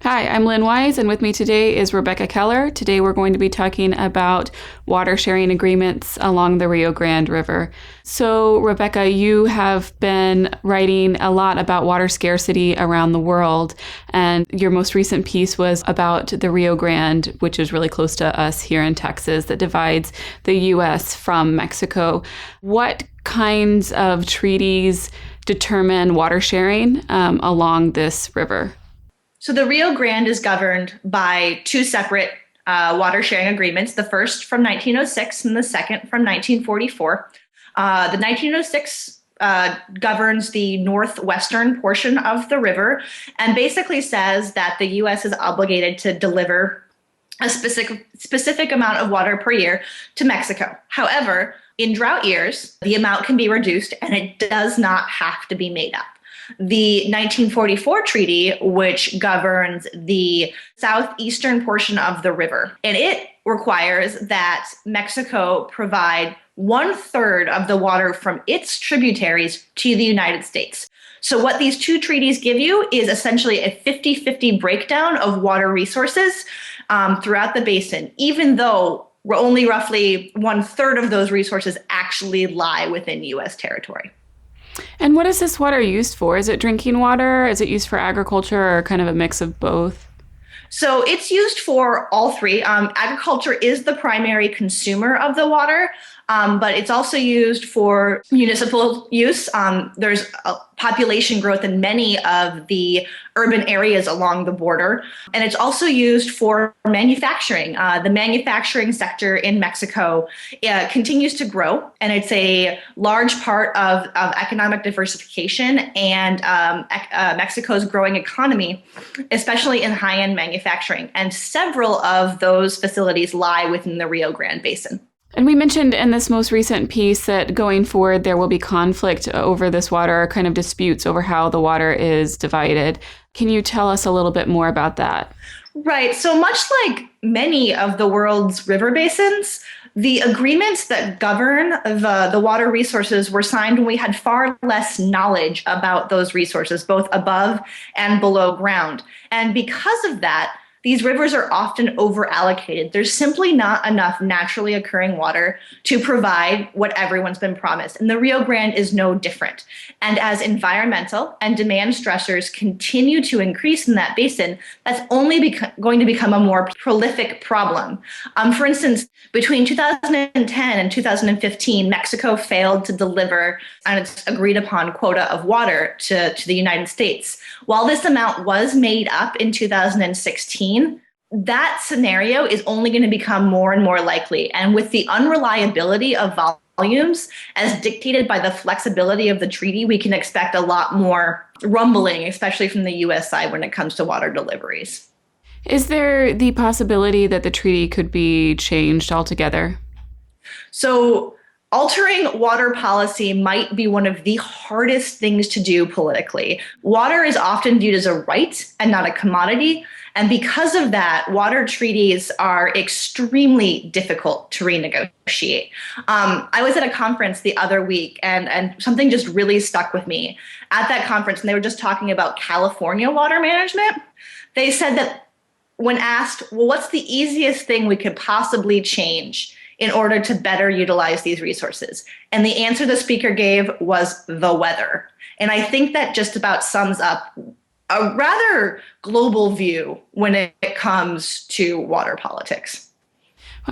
Hi, I'm Lynn Wise, and with me today is Rebecca Keller. Today we're going to be talking about water sharing agreements along the Rio Grande River. So, Rebecca, you have been writing a lot about water scarcity around the world, and your most recent piece was about the Rio Grande, which is really close to us here in Texas, that divides the U.S. from Mexico. What kinds of treaties determine water sharing along this river? So the Rio Grande is governed by two separate water sharing agreements, the first from 1906 and the second from 1944. The 1906 governs the northwestern portion of the river and basically says that the U.S. is obligated to deliver a specific amount of water per year to Mexico. However, in drought years, the amount can be reduced and it does not have to be made up. The 1944 treaty, which governs the southeastern portion of the river, and it requires that Mexico provide 1/3 of the water from its tributaries to the United States. So what these two treaties give you is essentially a 50-50 breakdown of water resources throughout the basin, even though only roughly 1/3 of those resources actually lie within U.S. territory. And what is this water used for? Is it drinking water? Is it used for agriculture, or kind of a mix of both? So it's used for all three. Agriculture is the primary consumer of the water, but it's also used for municipal use. There's a population growth in many of the urban areas along the border, and it's also used for manufacturing. The manufacturing sector in Mexico continues to grow, and it's a large part of economic diversification and Mexico's growing economy, especially in high-end manufacturing. And several of those facilities lie within the Rio Grande Basin. And we mentioned in this most recent piece that going forward, there will be conflict over this water, kind of disputes over how the water is divided. Can you tell us a little bit more about that? Right. So much like many of the world's river basins, the agreements that govern the water resources were signed when we had far less knowledge about those resources, both above and below ground. And because of that, these rivers are often over-allocated. There's simply not enough naturally occurring water to provide what everyone's been promised. And the Rio Grande is no different. And as environmental and demand stressors continue to increase in that basin, that's only going to become a more prolific problem. For instance, between 2010 and 2015, Mexico failed to deliver on its agreed upon quota of water to the United States. While this amount was made up in 2016, that scenario is only going to become more and more likely. And with the unreliability of volumes as dictated by the flexibility of the treaty, we can expect a lot more rumbling, especially from the U.S. side when it comes to water deliveries. Is there the possibility that the treaty could be changed altogether? So altering water policy might be one of the hardest things to do politically. Water is often viewed as a right and not a commodity. And because of that, water treaties are extremely difficult to renegotiate. I was at a conference the other week and something just really stuck with me. At that conference, and they were just talking about California water management, they said that when asked, well, what's the easiest thing we could possibly change in order to better utilize these resources? And the answer the speaker gave was the weather. And I think that just about sums up a rather global view when it comes to water politics.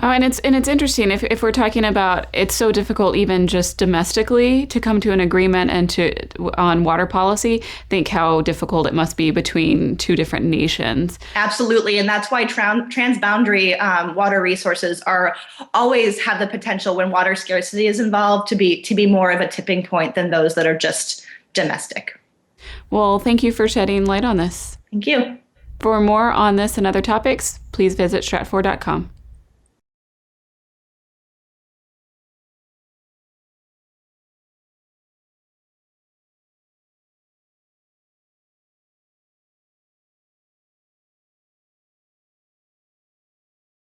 Wow, and it's interesting if we're talking about it's so difficult even just domestically to come to an agreement and on water policy. Think how difficult it must be between two different nations. Absolutely, and that's why transboundary water resources always have the potential when water scarcity is involved to be more of a tipping point than those that are just domestic. Well, thank you for shedding light on this. Thank you. For more on this and other topics, please visit stratfor.com.